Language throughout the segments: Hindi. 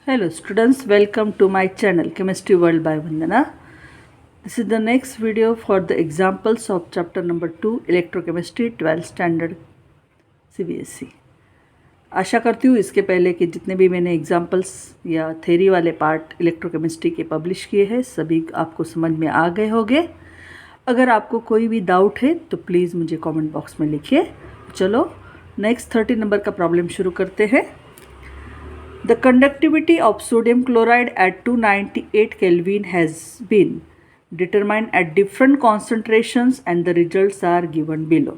Hello students, welcome to my channel Chemistry World by Vandana. This is the next video for the examples of chapter number 2 Electrochemistry 12th standard CBSE. आशा करती हूँ इसके पहले कि जितने भी मैंने एग्जाम्पल्स या थेरी वाले पार्ट इलेक्ट्रोकेमिस्ट्री के पब्लिश किए हैं सभी आपको समझ में आ गए होंगे। अगर आपको कोई भी डाउट है तो प्लीज़ मुझे कमेंट बॉक्स में लिखिए। चलो नेक्स्ट 30 नंबर का प्रॉब्लम शुरू करते हैं। The conductivity of sodium chloride at 298 Kelvin has been determined at different concentrations and the results are given below.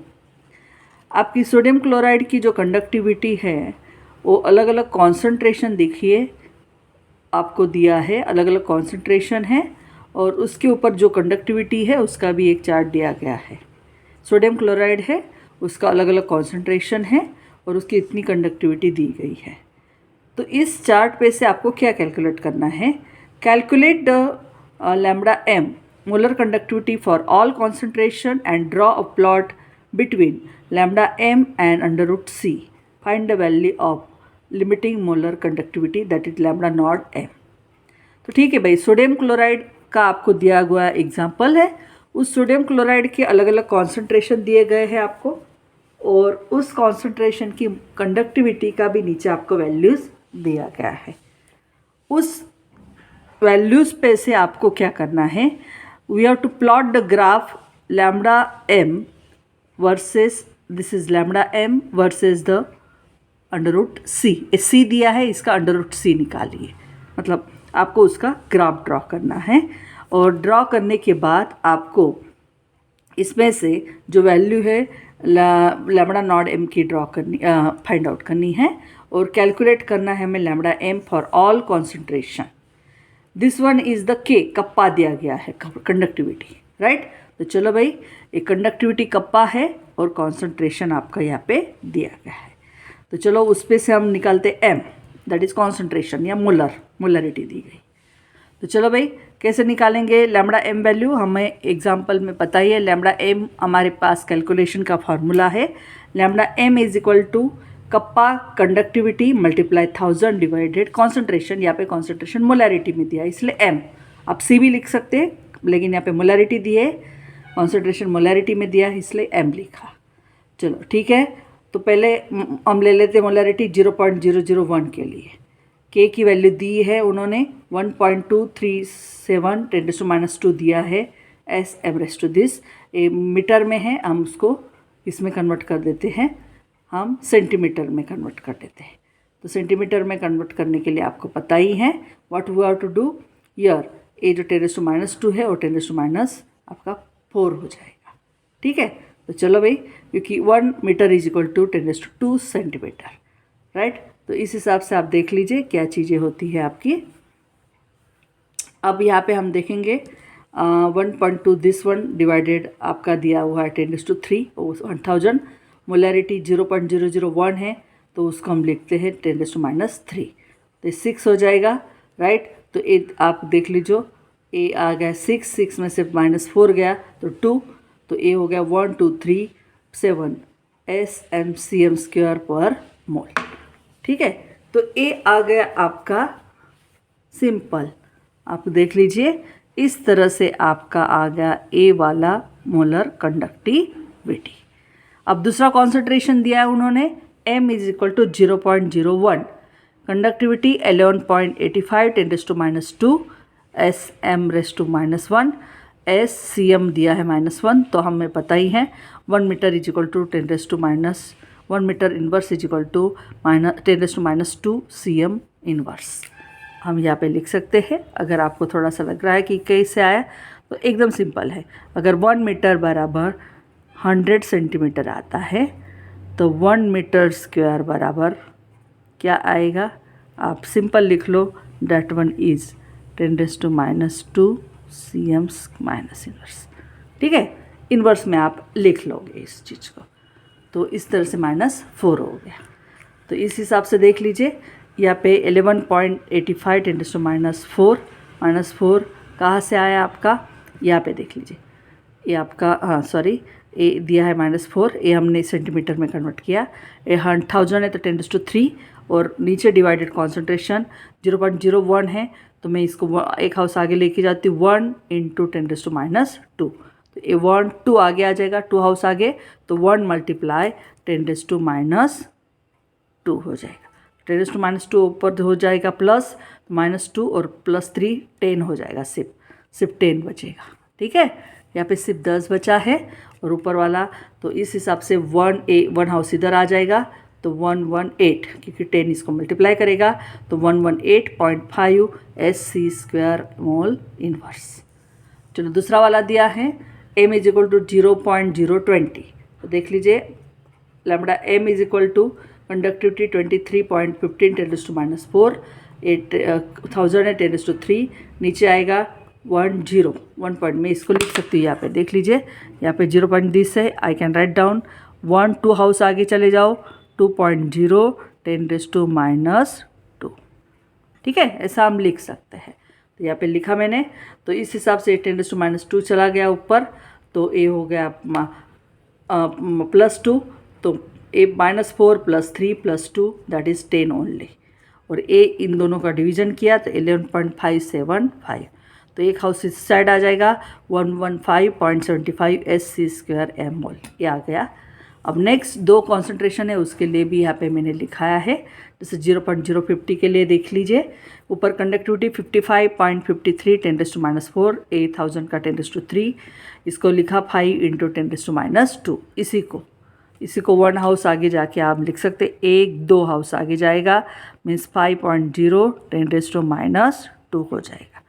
आपकी सोडियम क्लोराइड की जो कंडक्टिविटी है वो अलग अलग कॉन्सेंट्रेशन देखिए आपको दिया है, अलग अलग कॉन्सेंट्रेशन है और उसके ऊपर जो कंडक्टिविटी है उसका भी एक चार्ट दिया गया है। सोडियम क्लोराइड है, उसका अलग अलग कॉन्सेंट्रेशन है और उसकी इतनी कंडक्टिविटी दी गई है। तो इस चार्ट पे से आपको क्या कैलकुलेट करना है? Calculate the lambda m molar conductivity for all concentration and draw a plot between lambda m and under root c. Find the value of limiting molar conductivity that is lambda not m. तो ठीक है भाई, सोडियम क्लोराइड का आपको दिया हुआ एग्जाम्पल है। उस सोडियम क्लोराइड के अलग अलग कॉन्सेंट्रेशन दिए गए हैं आपको और उस कॉन्सेंट्रेशन की कंडक्टिविटी का भी नीचे आपको वैल्यूज़ दिया गया है। उस वैल्यूज़ पे से आपको क्या करना है? We have to plot the graph lambda M versus this is lambda M versus the under root C. C दिया है, इसका अंडर रूट सी निकालिए, मतलब आपको उसका ग्राफ ड्रॉ करना है। और ड्रॉ करने के बाद आपको इसमें से जो वैल्यू है लैम्बडा नॉट एम की ड्रॉ करनी फाइंड आउट करनी है और कैलकुलेट करना है हमें lambda m for all concentration. This one is the k, kappa दिया गया है कंडक्टिविटी, राइट। तो चलो भाई, एक कंडक्टिविटी कप्पा है और कॉन्सेंट्रेशन आपका यहाँ पे दिया गया है। तो चलो उस पे से हम निकालते एम, दैट इज़ कॉन्सेंट्रेशन या मोलरिटी दी गई। तो चलो भाई, कैसे निकालेंगे लैम्बडा एम वैल्यू? हमें एग्जाम्पल में पता ही है लैम्बडा एम हमारे पास कैलकुलेशन का फार्मूला है। Lambda m is equal to kappa conductivity multiply 1000 divided concentration. यहाँ पे कॉन्सेंट्रेशन मोलैरिटी में दिया है इसलिए एम। आप सी भी लिख सकते हैं लेकिन यहाँ पे मोलैरिटी दी है, कॉन्सेंट्रेशन मोलैरिटी में दिया है इसलिए एम लिखा। चलो ठीक है, तो पहले हम ले लेते हैं मोलैरिटी 0.001 के लिए। के की वैल्यू दी है उन्होंने 1.237 10⁻² दिया है S m raise to this. Metre में है, हम उसको इसमें कन्वर्ट कर देते हैं, हम सेंटीमीटर में कन्वर्ट कर देते हैं। तो सेंटीमीटर में कन्वर्ट करने के लिए आपको पता ही है what we have to do here. A जो 10⁻² है और 10⁻⁴ आपका 4 हो जाएगा। ठीक है, तो चलो भाई, क्योंकि 1 metre is equal to 10⁻² centimetre, right. तो इस हिसाब से आप देख लीजिए क्या चीज़ें होती है आपकी। अब यहाँ पे हम देखेंगे 1.2 दिस वन डिवाइडेड आपका दिया हुआ है 10⁻³ 1000। मोलैरिटी 0.001 है तो उसको हम लिखते हैं 10⁻⁻3, तो 6 हो जाएगा, राइट। तो ए आप देख लीजिए, ए आ गया 6 में से -4 गया तो 2, तो ए हो गया 1237 SmCm² पर मोल। ठीक है, तो ए आ गया आपका सिंपल। आप देख लीजिए इस तरह से आपका आ गया ए वाला मोलर कंडक्टिविटी। अब दूसरा कॉन्सेंट्रेशन दिया है उन्होंने, m is equal to 0.01, conductivity 11.85 10⁻² Sm⁻⁻1 SCm दिया है -1, तो हमें पता ही है 1 metre is equal to 1 metre inverse is equal to 10⁻² Cm inverse. हम यहाँ पे लिख सकते हैं। अगर आपको थोड़ा सा लग रहा है कि कैसे आया तो एकदम सिंपल है। अगर 1 मीटर बराबर 100 सेंटीमीटर आता है तो 1 मीटर स्क्वायर बराबर क्या आएगा? आप सिंपल लिख लो, that one is 10⁻² Cm inverse. ठीक है, इन्वर्स में आप लिख लोगे इस चीज़ को, तो इस तरह से -4 हो गया। तो इस हिसाब से देख लीजिए यहाँ पे 11.85 10⁻⁴ -4 कहाँ से आया आपका? यहाँ पे देख लीजिए, ये आपका सॉरी ए दिया है -4, ए हमने सेंटीमीटर में कन्वर्ट किया। ए 1000 है तो 10⁻³ और नीचे डिवाइडेड कॉन्सेंट्रेशन 0.01 है, तो मैं इसको एक हाउस आगे लेके जाती हूँ 1 × 10⁻²। तो ये 1 2 आगे आ जाएगा, 2 हाउस आगे, तो 1 × 10⁻² हो जाएगा। 10⁻² ऊपर हो जाएगा प्लस -2 और +3 10 हो जाएगा, सिर्फ 10 बचेगा। ठीक है, यहाँ पे सिर्फ 10 बचा है और ऊपर वाला, तो इस हिसाब से 1 हाउस इधर आ जाएगा, तो 118, क्योंकि 10 इसको मल्टीप्लाई करेगा, तो 118.5 Sc² मोल इनवर्स। चलो दूसरा वाला दिया है m = 0.020, तो देख लीजिए लैम्बडा m = कंडक्टिविटी 23.15 10⁻⁴, 1000 है 10⁻3, नीचे आएगा 1 पॉइंट, मैं इसको लिख सकती हूँ यहाँ पे, देख लीजिए यहाँ पे 0 दिस है, I can write down 1 2 house आगे चले जाओ 2.0 10⁻²। ठीक है, ऐसा हम लिख सकते हैं। तो यहाँ पे लिखा मैंने, तो इस हिसाब से 10⁻² चला गया ऊपर, तो ए हो गया +2, तो ए -4 +3 +2 दैट इज़ 10 ओनली, और ए इन दोनों का डिवीजन किया तो 11.575, तो एक हाउस इस साइड आ जाएगा 115.75 Sc² m मोल, ये आ गया। अब नेक्स्ट 2 कॉन्सेंट्रेशन है, उसके लिए भी यहाँ पे मैंने लिखाया है, जैसे 0.050 के लिए देख लीजिए, ऊपर कंडक्टिविटी 55.53 10⁻⁴, 8000 का 10⁻3, इसको लिखा 5 × 10⁻²। इसी को 1 हाउस आगे जाके आप लिख सकते, 1-2 हाउस आगे जाएगा, मीन्स 5.0 10⁻² हो जाएगा,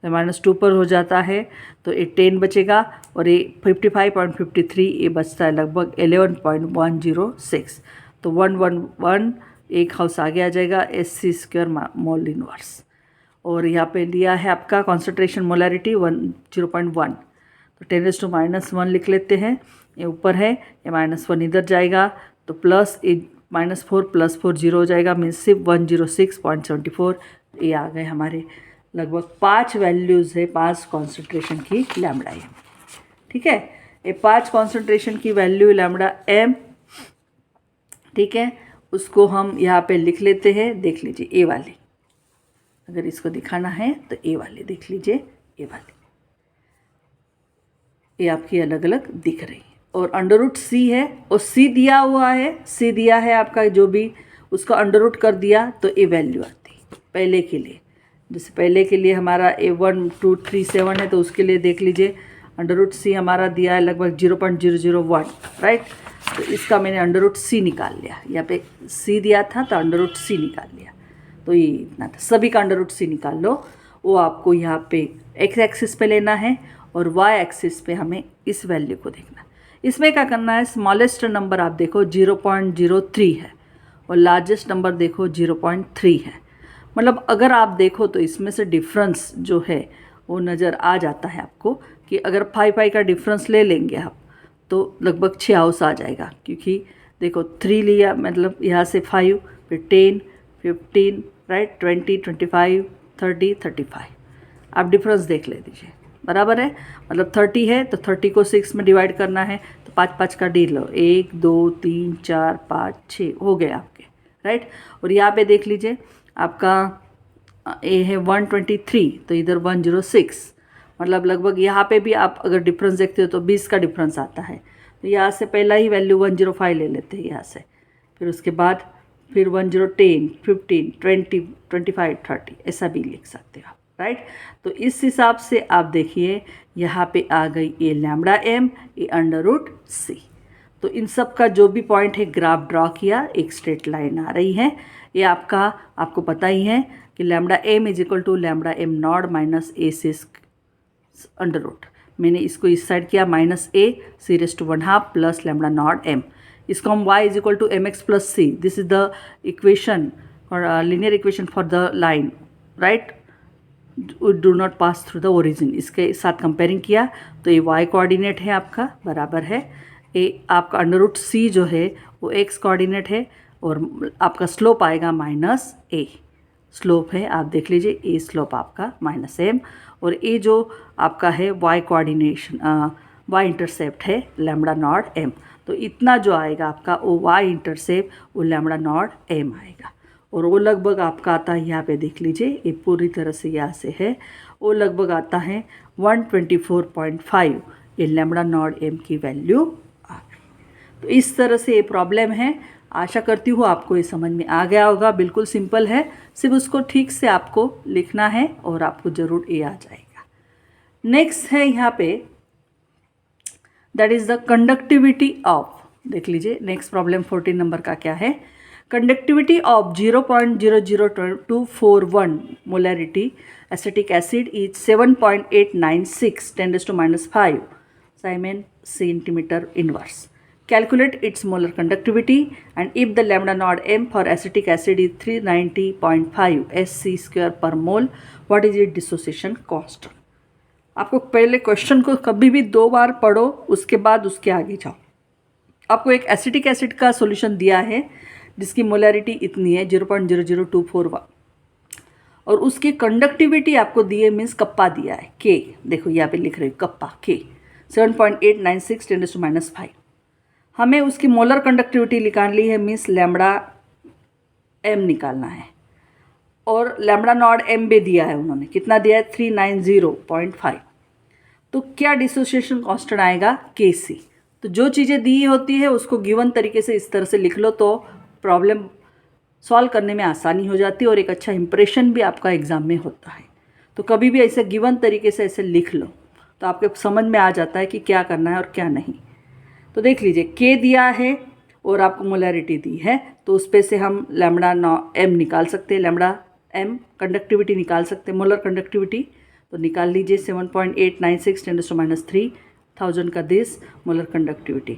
तो -2 पर हो जाता है, तो ये 10 बचेगा, और ये 55.53 ये बचता है लगभग 11.106, तो 111 एक हाउस आगे आ जाएगा Sc² मोल इनवर्स। और यहाँ पे लिया है आपका कॉन्सेंट्रेशन मोलैरिटी 0.1, तो 10⁻⁻1 लिख लेते हैं, ये ऊपर है, ये -1 इधर जाएगा, तो प्लस -4 + 4 0 हो जाएगा, मीन्स सिर्फ 106.74, ये आ गए हमारे लगभग 5 वैल्यूज़ है 5 कॉन्सेंट्रेशन की लैम्बडा m। ठीक है, ये 5 कॉन्सेंट्रेशन की वैल्यू लैम्बडा m, ठीक है, उसको हम यहाँ पे लिख लेते हैं। देख लीजिए ए वाली, अगर इसको दिखाना है तो ए वाली देख लीजिए, ए वाली ये आपकी अलग अलग दिख रही है, और √c है, और c दिया हुआ है, c दिया है आपका जो भी, उसका √ कर दिया तो ये वैल्यू आती है पहले के लिए। जैसे पहले के लिए हमारा A1237 है, तो उसके लिए देख लीजिए √c हमारा दिया है लगभग 0.001, राइट, तो इसका मैंने √c निकाल लिया, यहाँ पे c दिया था तो √c निकाल लिया, तो ये इतना था। सभी का √c निकाल लो, वो आपको यहाँ पे x एक्सिस पे लेना है और y एक्सिस पे हमें इस वैल्यू को देखना। इसमें क्या करना है, स्मॉलेस्ट नंबर आप देखो 0.03 है और लार्जेस्ट नंबर देखो 0.3 है, मतलब अगर आप देखो तो इसमें से डिफरेंस जो है वो नज़र आ जाता है आपको, कि अगर 5 का डिफरेंस ले लेंगे आप तो लगभग 6 हाउस आ जाएगा, क्योंकि देखो 3 लिया, मतलब यहाँ से 5, फिर 10 15, राइट, 20 25 30 35, आप डिफरेंस देख ले दीजिए, बराबर है, मतलब 30 है तो 30 को 6 में डिवाइड करना है, तो 5 का डी लो, 1 2 3 4 5 6 हो गए आपके, राइट। और यहाँ पे देख लीजिए आपका ए है 123, तो इधर 106, मतलब लगभग यहाँ पे भी आप अगर डिफरेंस देखते हो तो 20 का डिफरेंस आता है, तो यहाँ से पहला ही वैल्यू 105 ले लेते हैं यहाँ से, फिर उसके बाद फिर 1010 15 20 25 30 ऐसा भी लिख सकते हो आप, राइट। तो इस हिसाब से आप देखिए यहाँ पे आ गई ये लैम्बडा m, ये √c। तो इन सब का जो भी पॉइंट है ग्राफ ड्रॉ किया, एक स्ट्रेट लाइन आ रही है, ये आपको पता ही है कि lambda m = lambda m0 - a √, मैंने इसको इस साइड किया -a c⁻² plus lambda nought m, इसको हम y = mx + c, this is the equation और linear equation for the line, right, do not pass through the origin, इसके साथ कंपेयरिंग किया तो ये y कोऑर्डिनेट है आपका, बराबर है, ये आपका √c जो है वो x कोऑर्डिनेट है, और आपका स्लोप आएगा -a, स्लोप है आप देख लीजिए, ए स्लोप आपका -m, और ये जो आपका है y कोऑर्डिनेशन y इंटरसेप्ट है लैम्बडा नॉट m, तो इतना जो आएगा आपका वो y इंटरसेप्ट वो लैम्बडा नॉट m आएगा, और वो लगभग आपका आता है, यहाँ पे देख लीजिए, ये पूरी तरह से यहाँ से है, वो लगभग आता है 124.5, ये लैम्बडा नॉट एम की वैल्यू आ गई। तो इस तरह से ये प्रॉब्लम है। आशा करती हूँ आपको ये समझ में आ गया होगा। बिल्कुल सिंपल है, सिर्फ उसको ठीक से आपको लिखना है और आपको ज़रूर ये आ जाएगा। नेक्स्ट है यहाँ पे, that is the conductivity of, देख लीजिए नेक्स्ट प्रॉब्लम 14 नंबर का क्या है। Conductivity of 0.00241 molarity acetic acid is 7.896 10⁻⁵ Simon centimeter inverse. Calculate its molar conductivity, and if the lambda naught m for acetic acid is 390.5 Sc square per mole, what is its dissociation constant? आपको पहले क्वेश्चन को कभी भी 2 बार पढ़ो, उसके बाद उसके आगे जाओ। आपको एक एसिटिक एसिड का सॉल्यूशन दिया है जिसकी मोलैरिटी इतनी है 0.00241, और उसकी कंडक्टिविटी आपको दी है, मीन्स कप्पा दिया है के, देखो यहाँ पे लिख रहे हो कप्पा के 7.896 10⁻⁵। हमें उसकी मोलर कंडक्टिविटी निकालनी है, मीन्स लैम्बडा एम निकालना है, और लैम्बडा नॉट एम भी दिया है उन्होंने, कितना दिया है 390.5। तो क्या डिसोसिएशन कांस्टेंट आएगा के सी। तो जो चीज़ें दी होती है उसको गिवन तरीके से इस तरह से लिख लो तो प्रॉब्लम सॉल्व करने में आसानी हो जाती है और एक अच्छा इंप्रेशन भी आपका एग्ज़ाम में होता है। तो कभी भी ऐसे गिवन तरीके से ऐसे लिख लो तो आपके समझ में आ जाता है कि क्या करना है और क्या नहीं। तो देख लीजिए के दिया है और आपको मोलैरिटी दी है, तो उस पे से हम लैम्बडा एम निकाल सकते हैं, लैम्बडा एम कंडक्टिविटी निकाल सकते हैं, मोलर कंडक्टिविटी। तो निकाल लीजिए 7.896 10⁻³ 1000 का दिस मोलर कंडक्टिविटी।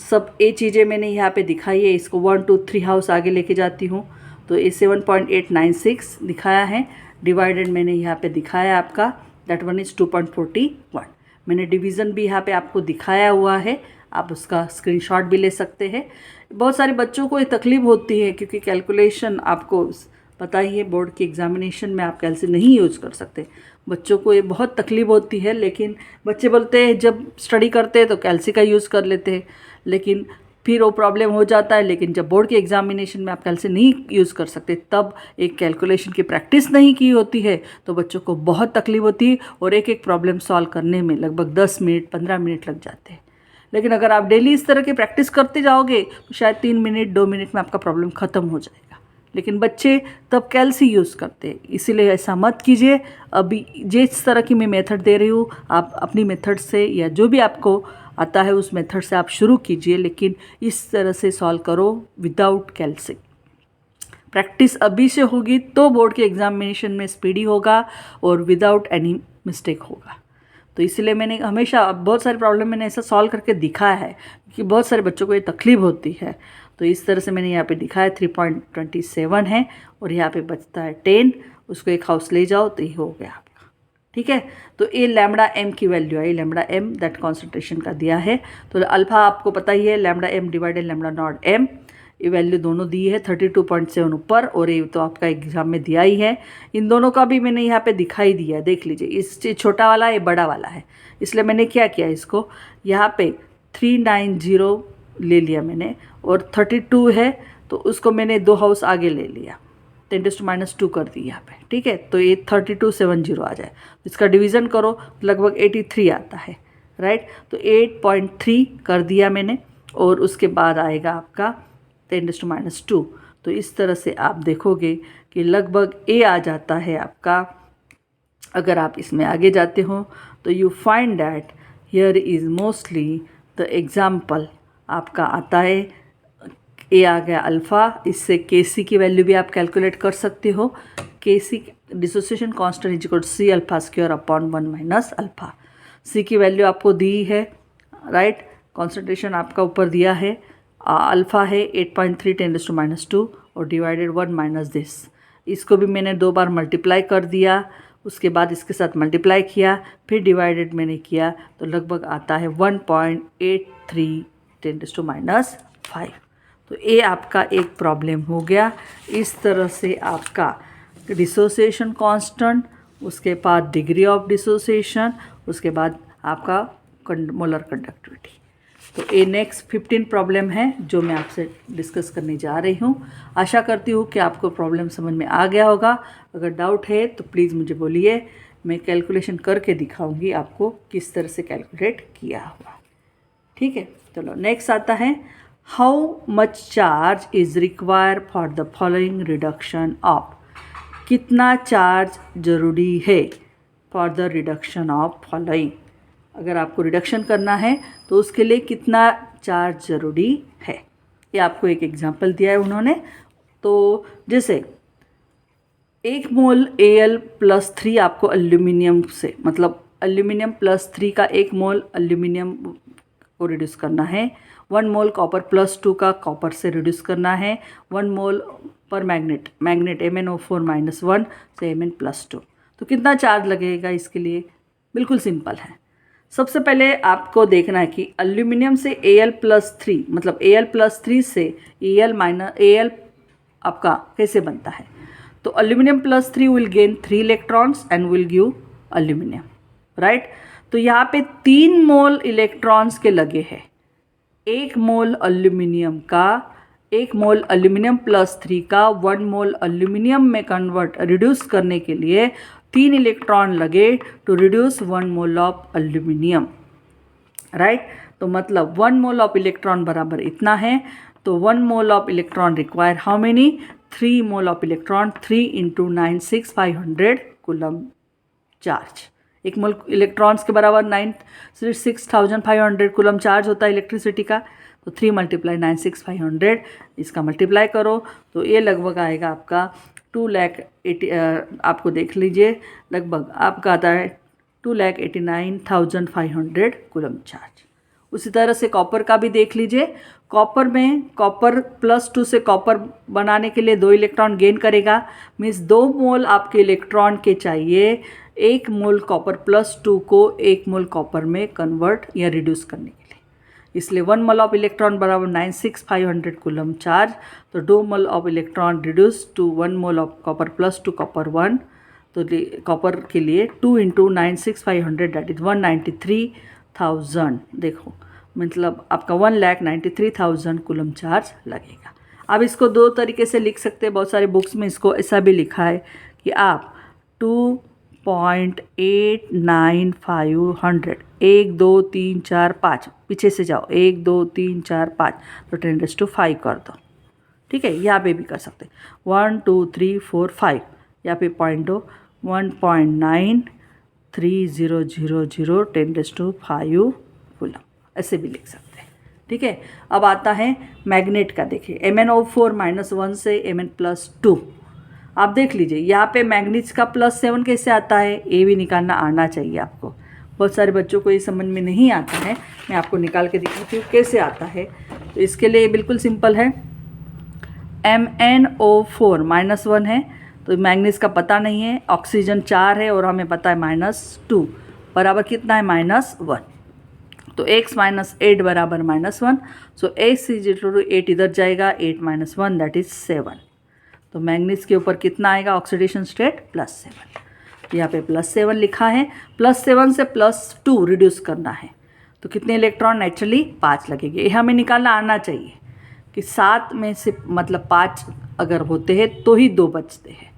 सब ये चीज़ें मैंने यहाँ पे दिखाई है, इसको 1 2 3 हाउस आगे लेके जाती हूँ। तो ये 7.896 दिखाया है, डिवाइडेड मैंने यहाँ पे दिखाया आपका, दैट वन इज़ 2.41। मैंने डिवीज़न भी यहाँ पे आपको दिखाया हुआ है, आप उसका स्क्रीनशॉट भी ले सकते हैं। बहुत सारे बच्चों को ये तकलीफ़ होती है क्योंकि कैलकुलेशन आपको पता ही है, बोर्ड की एग्जामिनेशन में आप कैलसी नहीं यूज़ कर सकते। बच्चों को ये बहुत तकलीफ़ होती है, लेकिन बच्चे बोलते हैं जब स्टडी करते हैं तो कैलसी का यूज़ कर लेते हैं, लेकिन फिर वो प्रॉब्लम हो जाता है। लेकिन जब बोर्ड के एग्जामिनेशन में आप कैलसी नहीं यूज़ कर सकते, तब एक कैलकुलेशन की प्रैक्टिस नहीं की होती है, तो बच्चों को बहुत तकलीफ़ होती है और एक एक प्रॉब्लम सॉल्व करने में लगभग 10 मिनट 15 मिनट लग जाते हैं। लेकिन अगर आप डेली इस तरह की प्रैक्टिस करते जाओगे तो शायद 3 मिनट 2 मिनट में आपका प्रॉब्लम ख़त्म हो जाएगा। लेकिन बच्चे तब कैलसी यूज़ करते हैं, इसीलिए ऐसा मत कीजिए। अभी जिस तरह की मैं मेथड दे रही हूँ, आप अपनी मेथड से या जो भी आपको आता है उस मेथड से आप शुरू कीजिए, लेकिन इस तरह से सॉल्व करो विदाउट कैलसी। प्रैक्टिस अभी से होगी तो बोर्ड के एग्जामिनेशन में स्पीडी होगा और विदाउट एनी मिस्टेक होगा। तो इसलिए मैंने हमेशा बहुत सारे प्रॉब्लम मैंने ऐसा सॉल्व करके दिखाया है कि बहुत सारे बच्चों को ये तकलीफ होती है। तो इस तरह से मैंने यहाँ पे दिखाया 3.27 है और यहाँ पे बचता है 10, उसको एक हाउस ले जाओ तो ये हो गया आपका, ठीक है। तो ये लैम्बडा एम की वैल्यू है, लैम्बडा एम दैट कॉन्सेंट्रेशन का दिया है। तो अल्फा आपको पता ही है, lambda m divided lambda not m, ये वैल्यू दोनों दी है 32.7 ऊपर, और ये तो आपका एग्जाम में दिया ही है। इन दोनों का भी मैंने यहाँ पे दिखाई दिया है, देख लीजिए, इस छोटा वाला ये बड़ा वाला है, इसलिए मैंने क्या किया, इसको यहाँ पे 390 ले लिया मैंने, और 32 है तो उसको मैंने 2 हाउस आगे ले लिया, 10⁻² कर दी यहाँ पे, ठीक है। तो ये 3270 आ जाए, इसका डिवीज़न करो तो लगभग 83 आता है, राइट। तो 8.3 कर दिया मैंने, और उसके बाद आएगा आपका 10⁻²। तो इस तरह से आप देखोगे कि लगभग ए आ जाता है आपका। अगर आप इसमें आगे जाते हो तो you find that here is mostly the example आपका आता है, ए आ गया अल्फ़ा, इससे के सी की वैल्यू भी आप कैलकुलेट कर सकते हो। K C dissociation constant is equal to C alpha square upon 1 minus alpha. C की वैल्यू आपको दी है, राइट, कॉन्सेंट्रेशन आपका ऊपर दिया है, अल्फ़ा है 8.3 10⁻² और डिवाइडेड 1 माइनस दिस। इसको भी मैंने 2 बार मल्टीप्लाई कर दिया, उसके बाद इसके साथ मल्टीप्लाई किया, फिर डिवाइडेड मैंने किया, तो लगभग आता है 1.83 10⁻⁵। तो ये आपका एक प्रॉब्लम हो गया। इस तरह से आपका डिसोसिएशन कांस्टेंट, उसके बाद डिग्री ऑफ डिसोसिएशन, उसके बाद आपका मोलर कंडक्टिविटी। तो ये नेक्स्ट 15 प्रॉब्लम है जो मैं आपसे डिस्कस करने जा रही हूँ। आशा करती हूँ कि आपको प्रॉब्लम समझ में आ गया होगा। अगर डाउट है तो प्लीज़ मुझे बोलिए, मैं कैलकुलेशन करके दिखाऊंगी आपको किस तरह से कैलकुलेट किया हुआ। ठीक है, चलो नेक्स्ट आता है, how much charge is require for the following reduction of. कितना चार्ज ज़रूरी है for the reduction of following. अगर आपको रिडक्शन करना है तो उसके लिए कितना चार्ज ज़रूरी है, ये आपको एक एग्जांपल दिया है उन्होंने। तो जैसे 1 मोल Al+3 आपको एल्यूमिनियम से, मतलब एल्यूमिनियम +3 का 1 मोल एल्यूमिनियम को रिड्यूस करना है। 1 मोल कॉपर +2 का कॉपर से रिड्यूस करना है। 1 मोल पर मैग्नेट MnO4-1 से Mn+2। तो कितना चार्ज लगेगा इसके लिए? बिल्कुल सिंपल है। सबसे पहले आपको देखना है कि एल्यूमिनियम से Al+3, मतलब Al+3 से Al आपका कैसे बनता है। तो aluminium +3 will gain 3 electrons and will give aluminium, right. तो यहाँ पे 3 मोल इलेक्ट्रॉन्स के लगे हैं। 1 मोल एल्यूमिनियम का, 1 मोल एल्यूमिनियम +3 का 1 मोल एल्यूमिनियम में रिड्यूस करने के लिए 3 इलेक्ट्रॉन लगे to reduce 1 mole of aluminium, right. तो मतलब 1 मोल ऑफ इलेक्ट्रॉन बराबर इतना है। तो 1 mole of electron require how many? 3 mole of electron. 3 × 96500 coulomb charge. 1 mole electrons के बराबर 96500 कूलम चार्ज होता है इलेक्ट्रिसिटी का। तो 3 × 96500 इसका मल्टीप्लाई करो तो ये लगभग आएगा आपका 2,80,000, आपको देख लीजिए, लगभग आपका आता है 2,89,500 कूलम चार्ज। उसी तरह से कॉपर का भी देख लीजिए। कॉपर में कॉपर +2 से कॉपर बनाने के लिए 2 इलेक्ट्रॉन गेन करेगा, मीन्स 2 मोल आपके इलेक्ट्रॉन के चाहिए 1 मोल कॉपर +2 को 1 मोल कॉपर में कन्वर्ट या रिड्यूस करने के लिए। इसलिए 1 मोल ऑफ इलेक्ट्रॉन बराबर 96500 कूलम चार्ज। तो 2 mole of electron reduce to 1 mole of copper +2 copper 1। तो कॉपर के लिए 2 × 96500 दैट इज़ 193,000। देखो मतलब आपका 1,93,000 कूलम चार्ज लगेगा। अब इसको 2 तरीके से लिख सकते हैं। बहुत सारे बुक्स में इसको ऐसा भी लिखा है कि आप 2.89500, 1 2 3 4 5, पीछे से जाओ 1 2 3 4 5, तो 10⁵ कर दो। ठीक है, यहाँ पे भी कर सकते हैं 1 2 3 4 5, यहाँ पे पॉइंट दो 1.93000 10⁵ कूलम, ऐसे भी लिख सकते हैं। ठीक है, अब आता है मैग्नेट का। देखिए MnO4-1 से Mn+2। आप देख लीजिए यहाँ पे मैग्नीज का +7 कैसे आता है, ये भी निकालना आना चाहिए आपको। बहुत सारे बच्चों को ये समझ में नहीं आता है, मैं आपको निकाल के दिखाती हूँ कैसे आता है। तो इसके लिए बिल्कुल सिंपल है। MnO4-1 है, तो मैग्नीज का पता नहीं है, ऑक्सीजन 4 है और हमें पता है -2 बराबर कितना है -1। तो x - 8 बराबर -1। सो x = 8 इधर जाएगा, 8 - 1 दैट इज़ 7। तो मैग्नीज के ऊपर कितना आएगा ऑक्सीडेशन स्टेट +7। यहाँ पे +7 लिखा है। +7 से +2 रिड्यूस करना है तो कितने इलेक्ट्रॉन? नेचुरली 5 लगेंगे। ये हमें निकालना आना चाहिए कि 7 में से मतलब 5 अगर होते हैं तो ही 2 बचते हैं।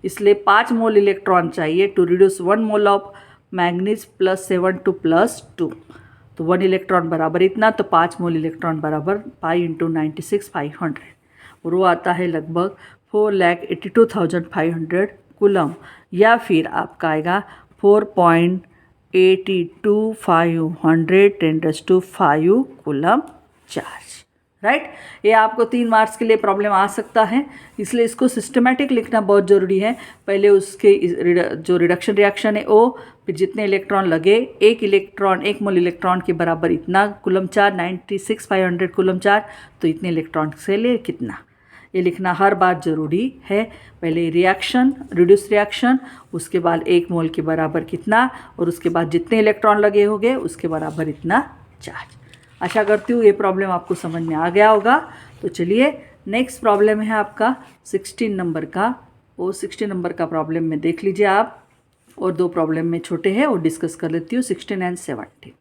इसलिए 5 मोल इलेक्ट्रॉन चाहिए to reduce 1 mole of manganese +7 to +2। तो 1 इलेक्ट्रॉन बराबर इतना, तो 5 मोल इलेक्ट्रॉन बराबर पाई × 96,500 और वो आता है लगभग 4,82,500 कूलम, या फिर आपका आएगा 4.82500 10⁵ कूलम चार्ज, राइट। ये आपको 3 मार्क्स के लिए प्रॉब्लम आ सकता है, इसलिए इसको सिस्टमेटिक लिखना बहुत ज़रूरी है। पहले उसके जो रिडक्शन रिएक्शन है वो, फिर जितने इलेक्ट्रॉन लगे, 1 मोल इलेक्ट्रॉन के बराबर इतना कूलम चार्ज, 96,500 कूलम चार्ज, तो इतने इलेक्ट्रॉन से लिए कितना, ये लिखना हर बार ज़रूरी है। पहले रिएक्शन, रिड्यूस रिएक्शन, उसके बाद 1 मोल के बराबर कितना, और उसके बाद जितने इलेक्ट्रॉन लगे होंगे उसके बराबर इतना चार्ज। आशा करती हूँ ये प्रॉब्लम आपको समझ में आ गया होगा। तो चलिए नेक्स्ट प्रॉब्लम है आपका 16 नंबर का। वो 16 नंबर का प्रॉब्लम में देख लीजिए आप, और 2 प्रॉब्लम में छोटे हैं वो डिस्कस कर लेती हूँ, 16 and 17।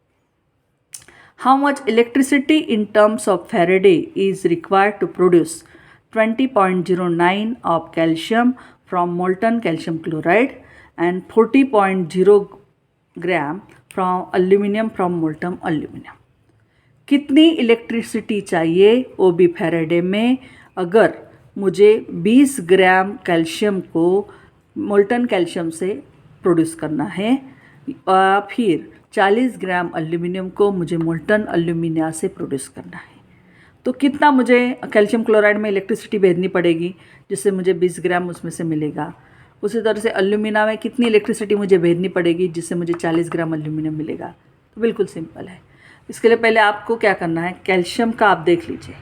How much electricity in terms of Faraday is required to produce 20.09 of calcium from molten calcium chloride and 40.0 gram from aluminium from molten aluminium. कितनी इलेक्ट्रिसिटी चाहिए वो भी फैराडे में अगर मुझे 20 ग्राम कैल्शियम को मोल्टन कैल्शियम से प्रोड्यूस करना है, फिर 40 ग्राम एल्यूमिनियम को मुझे मोल्टन एल्यूमिनिया से प्रोड्यूस करना है, तो कितना मुझे कैल्शियम क्लोराइड में इलेक्ट्रिसिटी भेजनी पड़ेगी जिससे मुझे 20 ग्राम उसमें से मिलेगा। उसी तरह से एल्यूमिना में कितनी इलेक्ट्रिसिटी मुझे भेजनी पड़ेगी जिससे मुझे 40 ग्राम एल्यूमिनियम मिलेगा। तो बिल्कुल सिंपल है। इसके लिए पहले आपको क्या करना है, कैल्शियम का आप देख लीजिए,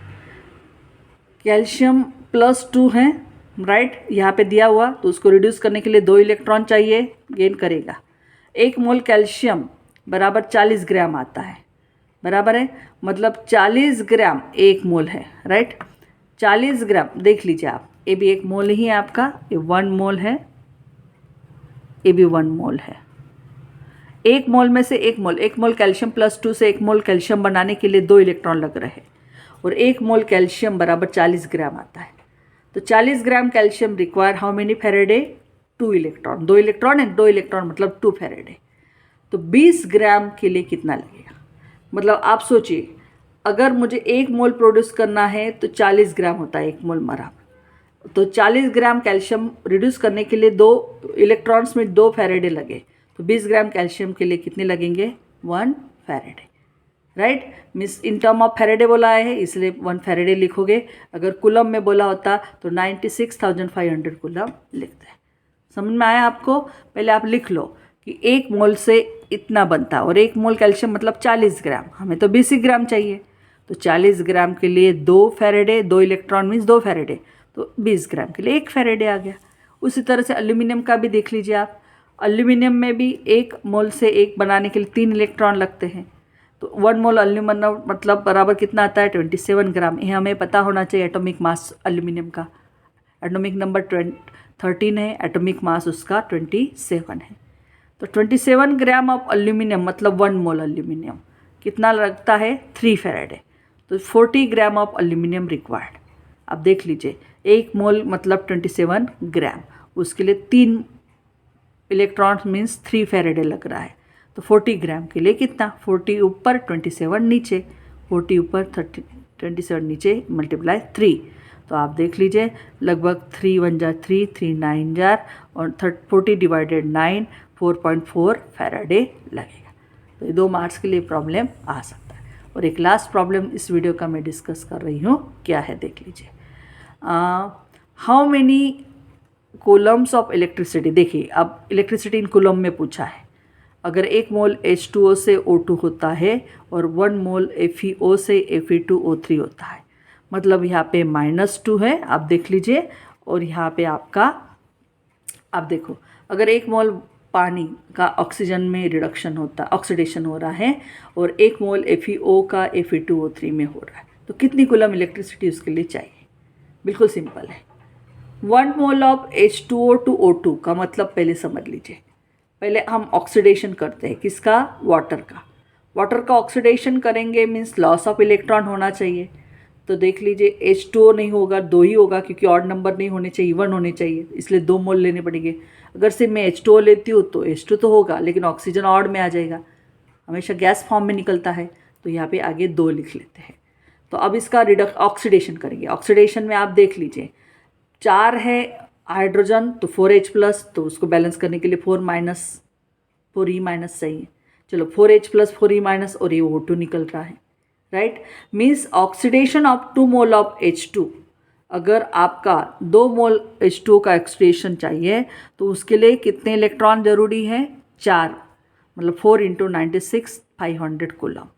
कैल्शियम +2 है, राइट, यहाँ पे दिया हुआ, तो उसको रिड्यूस करने के लिए 2 इलेक्ट्रॉन चाहिए, गेन करेगा। 1 मोल कैल्शियम बराबर 40 ग्राम आता है, बराबर है, मतलब 40 ग्राम 1 मोल है, राइट। 40 ग्राम देख लीजिए आप, ये भी 1 मोल ही है आपका, ये 1 मोल है, ये भी 1 मोल है। 1 मोल में से 1 मोल कैल्शियम +2 से 1 मोल कैल्शियम बनाने के लिए 2 इलेक्ट्रॉन लग रहे हैं, और 1 मोल कैल्शियम बराबर 40 ग्राम आता है। तो 40 ग्राम calcium require how many Faraday, 2 electron, 2 electron है, 2 इलेक्ट्रॉन मतलब 2 फैराडे। तो 20 ग्राम के लिए कितना लगेगा, मतलब आप सोचिए, अगर मुझे 1 मोल प्रोड्यूस करना है तो 40 ग्राम होता है 1 मोल बराबर, तो 40 ग्राम कैल्शियम रिड्यूस करने के लिए 2 इलेक्ट्रॉन्स में 2 फैराडे लगे, तो 20 ग्राम कैल्शियम के लिए कितने लगेंगे, 1 Faraday, right. Means in term of Faraday बोला है इसलिए 1 फैराडे लिखोगे, अगर कुलम में बोला होता तो 96,500 कुलम लिखते हैं। समझ में आया आपको? पहले आप लिख लो कि 1 मोल से इतना बनता, और 1 मोल कैल्शियम मतलब 40 ग्राम, हमें तो 20 ग्राम चाहिए, तो 40 ग्राम के लिए 2 फैराडे, 2 इलेक्ट्रॉन मीन्स 2 फैराडे, तो 20 ग्राम के लिए 1 फैराडे आ गया। उसी तरह से एल्यूमिनियम का भी देख लीजिए आप, एल्यूमिनियम में भी 1 मोल से 1 बनाने के लिए 3 इलेक्ट्रॉन लगते हैं, तो 1 मोल एल्यूमिनियम मतलब बराबर कितना आता है, 27 ग्राम। ये हमें पता होना चाहिए एटॉमिक मास एल्यूमिनियम का, एटॉमिक नंबर 13 है, एटॉमिक मास उसका 27 है। तो 27 ग्राम ऑफ एल्यूमिनियम मतलब 1 मोल एल्यूमिनियम कितना लगता है, 3 फैराडे, तो 40 ग्राम ऑफ एल्यूमिनियम रिक्वायर्ड। अब देख लीजिए 1 मोल मतलब 27 ग्राम, उसके लिए 3 इलेक्ट्रॉन्स मीन्स 3 फैराडे लग रहा है, तो 40 ग्राम के लिए कितना, 40 ऊपर 27 नीचे, 40 ऊपर 27 नीचे मल्टीप्लाई 3, तो आप देख लीजिए लगभग 3 1 जार 3, 3 9 जार, और 40 डिवाइडेड 9 4.4 फैराडे लगेगा। तो ये 2 मार्क्स के लिए प्रॉब्लम आ सकता है। और एक लास्ट प्रॉब्लम इस वीडियो का मैं डिस्कस कर रही हूँ, क्या है देख लीजिए, how many Coulomb's of electricity. देखिए अब इलेक्ट्रिसिटी इन कूलम में पूछा है, अगर 1 मोल H2O से O2 होता है और 1 मोल FeO से Fe2O3 होता है, मतलब यहाँ पे -2 है, आप देख लीजिए, और यहाँ पे आपका, आप देखो अगर 1 मोल पानी का ऑक्सीजन में रिडक्शन होता, ऑक्सीडेशन हो रहा है, और 1 मोल FeO का Fe2O3 में हो रहा है, तो कितनी कूलम इलेक्ट्रिसिटी उसके लिए चाहिए। बिल्कुल सिंपल है। 1 mole of H2O to O2 का मतलब पहले समझ लीजिए, पहले हम ऑक्सीडेशन करते हैं किसका, वाटर का। वाटर का ऑक्सीडेशन करेंगे मीन्स लॉस ऑफ इलेक्ट्रॉन होना चाहिए, तो देख लीजिए H2O नहीं होगा, 2 ही होगा, क्योंकि ऑड नंबर नहीं होने चाहिए, इवन होने चाहिए, इसलिए 2 मोल लेने पड़ेंगे। अगर सिर्फ मैं H2O लेती हूँ तो H2 तो होगा, लेकिन ऑक्सीजन ऑड में आ जाएगा, हमेशा गैस फॉर्म में निकलता है, तो यहाँ पे आगे 2 लिख लेते हैं। तो अब इसका ऑक्सीडेशन करेंगे। ऑक्सीडेशन में आप देख लीजिए 4 है हाइड्रोजन, तो 4H+, तो उसको बैलेंस करने के लिए 4E- सही है, चलो 4H+, 4E-, और ये O2 निकल रहा है, right. Means oxidation of 2 mole of H2, अगर आपका 2 मोल H2 का ऑक्सीडेशन चाहिए तो उसके लिए कितने इलेक्ट्रॉन जरूरी है, 4, मतलब 4 × 96 500 कूलम।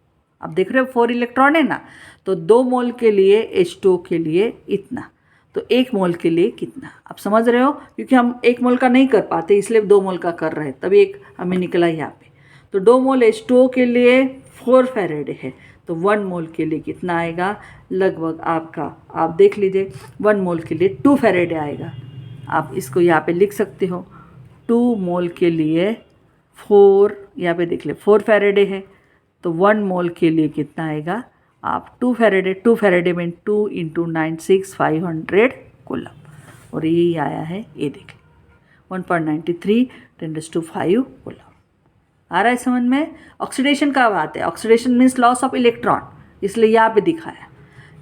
आप देख रहे हो 4 इलेक्ट्रॉन है ना, तो 2 मोल के लिए H2 के लिए इतना, तो 1 मोल के लिए कितना, आप समझ रहे हो, क्योंकि हम 1 मोल का नहीं कर पाते इसलिए 2 मोल का कर रहे हैं, तभी एक हमें निकला यहाँ पे। तो 2 मोल H2O के लिए 4 फैराडे है, तो 1 मोल के लिए कितना आएगा, लगभग आपका, आप देख लीजिए 1 मोल के लिए 2 फैराडे आएगा। आप इसको यहाँ पे लिख सकते हो, 2 मोल के लिए 4, यहाँ पे देख ले 4 फैराडे है, तो 1 मोल के लिए कितना आएगा, आप 2 फैराडे में 2 × 96500 कूलम, और यही आया है, ये देखिए 1.93 × 10⁵ कूलम। आ रहा है समझ में? ऑक्सीडेशन का बात है, oxidation means loss of electron, इसलिए यहाँ पे दिखाया।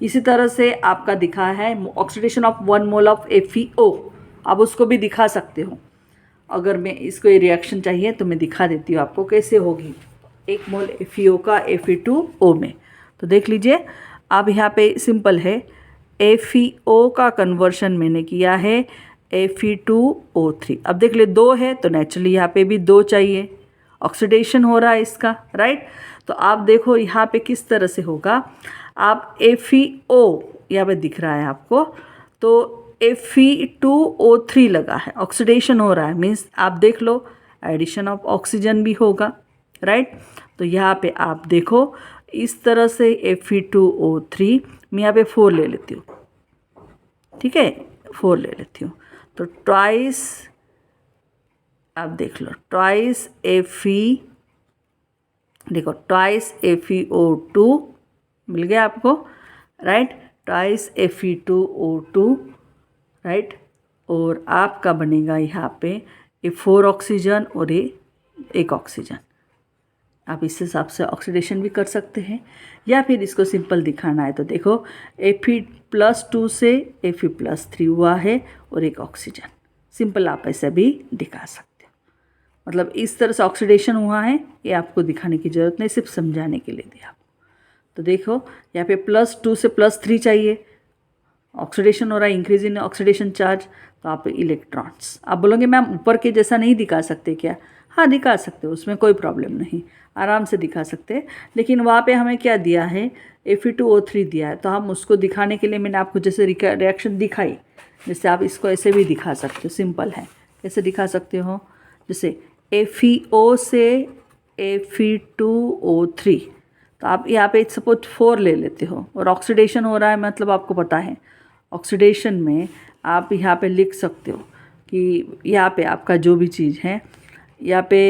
इसी तरह से आपका दिखा है oxidation of 1 mole of FeO, आप उसको भी दिखा सकते हो। अगर मैं इसको ये रिएक्शन चाहिए तो मैं दिखा देती हूँ आपको कैसे होगी 1 मोल FeO का Fe2O में। तो देख लीजिए, अब यहाँ पे सिंपल है, FeO का कन्वर्शन मैंने किया है Fe2O3। अब देख ले 2 है तो नेचुरली यहाँ पे भी 2 चाहिए, ऑक्सीडेशन हो रहा है इसका, राइट। तो आप देखो यहाँ पे किस तरह से होगा, आप FeO यहाँ पे दिख रहा है आपको, तो Fe2O3 लगा है, ऑक्सीडेशन हो रहा है, मीन्स आप देख लो एडिशन ऑफ ऑक्सीजन भी होगा, राइट। तो यहाँ पे आप देखो इस तरह से Fe2O3, मैं यहाँ पे 4 ले लेती हूँ, ठीक है, 4 ले लेती हूँ, तो ट्वाइस, आप देख लो ट्वाइस देखो ट्वाइस FeO2 मिल गया आपको, राइट, ट्वाइस Fe2O2, राइट, और आपका बनेगा यहाँ पे ये 4 ऑक्सीजन और ये 1 ऑक्सीजन। आप इस हिसाब से ऑक्सीडेशन भी कर सकते हैं, या फिर इसको सिंपल दिखाना है तो देखो Fe+2 से Fe+3 हुआ है और 1 ऑक्सीजन, सिंपल आप ऐसे भी दिखा सकते हो। मतलब इस तरह से ऑक्सीडेशन हुआ है, ये आपको दिखाने की ज़रूरत नहीं, सिर्फ समझाने के लिए दिया आपको। तो देखो यहाँ पे +2 से +3 चाहिए, ऑक्सीडेशन हो रहा है, इंक्रीज इन ऑक्सीडेशन चार्ज, तो आप इलेक्ट्रॉन्स, आप बोलोगे मैम ऊपर के जैसा नहीं दिखा सकते क्या? हाँ दिखा सकते हो, उसमें कोई प्रॉब्लम नहीं, आराम से दिखा सकते हैं। लेकिन वहाँ पे हमें क्या दिया है, Fe2O3 दिया है, तो हम उसको दिखाने के लिए मैंने आपको जैसे रिएक्शन दिखाई, जैसे आप इसको ऐसे भी दिखा सकते हो, सिंपल है। कैसे दिखा सकते हो, जैसे FeO से Fe2O3, तो आप यहाँ पे सपोज 4 ले लेते हो और ऑक्सीडेशन हो रहा है, मतलब आपको पता है ऑक्सीडेशन में आप यहाँ पे लिख सकते हो कि यहाँ पे आपका जो भी चीज़ है, यहाँ पे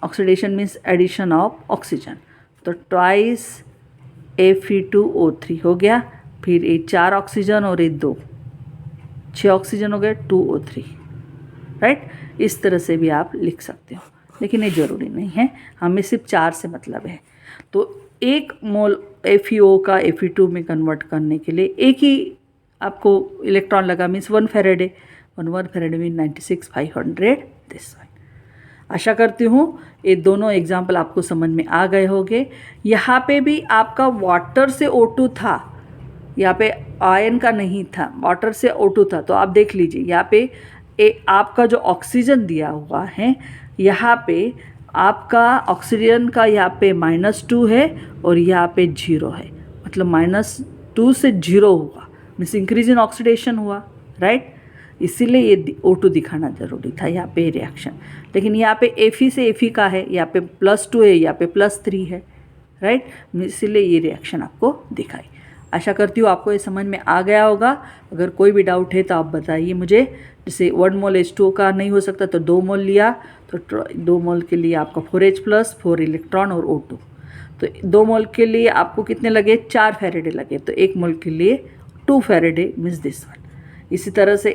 oxidation means addition of oxygen, तो ट्वाइस Fe2O3 हो गया, फिर ये 4 ऑक्सीजन और ये 2, 6 ऑक्सीजन हो गए, 2O3, राइट। इस तरह से भी आप लिख सकते हो, लेकिन ये ज़रूरी नहीं है, हमें सिर्फ 4 से मतलब है। तो 1 मोल FeO का Fe2 में कन्वर्ट करने के लिए एक ही आपको इलेक्ट्रॉन लगा, means 1 faraday, 1 faraday mean 96,500 this one. आशा करती हूँ ये दोनों एग्जाम्पल आपको समझ में आ गए होंगे। यहाँ पे भी आपका वाटर से O2 था, यहाँ पे आयन का नहीं था, वाटर से O2 था। तो आप देख लीजिए यहाँ पे आपका जो ऑक्सीजन दिया हुआ है, यहाँ पे आपका ऑक्सीजन का यहाँ पे -2 है और यहाँ पे 0 है, मतलब -2 से 0 हुआ, मीन्स इंक्रीज इन ऑक्सीडेशन हुआ, राइट। इसीलिए ये O2 दिखाना ज़रूरी था यहाँ पे रिएक्शन। लेकिन यहाँ पे Fe से Fe का है, यहाँ पे +2 है, यहाँ पे +3 है, राइट, इसीलिए ये रिएक्शन आपको दिखाई। आशा करती हूँ आपको ये समझ में आ गया होगा। अगर कोई भी डाउट है तो आप बताइए मुझे। जैसे 1 मोल H2O का नहीं हो सकता तो 2 मोल लिया, तो 2 मोल के लिए आपका 4H+, 4 इलेक्ट्रॉन और O2। तो 2 मोल के लिए आपको कितने लगे, 4 फैराडे लगे, तो 1 मोल के लिए 2 फैराडे मीन्स दिस वन। इसी तरह से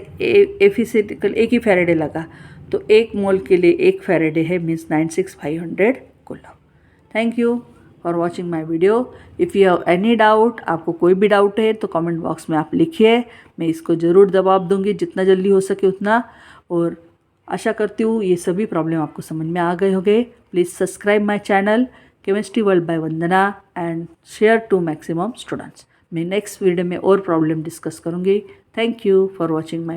Fe से 1 ही फैराडे लगा, तो 1 मोल के लिए 1 फैराडे है, means 96,500 coulomb. Thank you for watching my video. If you have any doubt, आपको कोई भी डाउट है तो कमेंट बॉक्स में आप लिखिए, मैं इसको ज़रूर जवाब दूंगी जितना जल्दी हो सके उतना। और आशा करती हूँ ये सभी प्रॉब्लम आपको समझ में आ गए होंगे। Please subscribe my channel chemistry world by Vandana and share to maximum students. मैं नेक्स्ट वीडियो में और प्रॉब्लम डिस्कस करूँगी। Thank you for watching my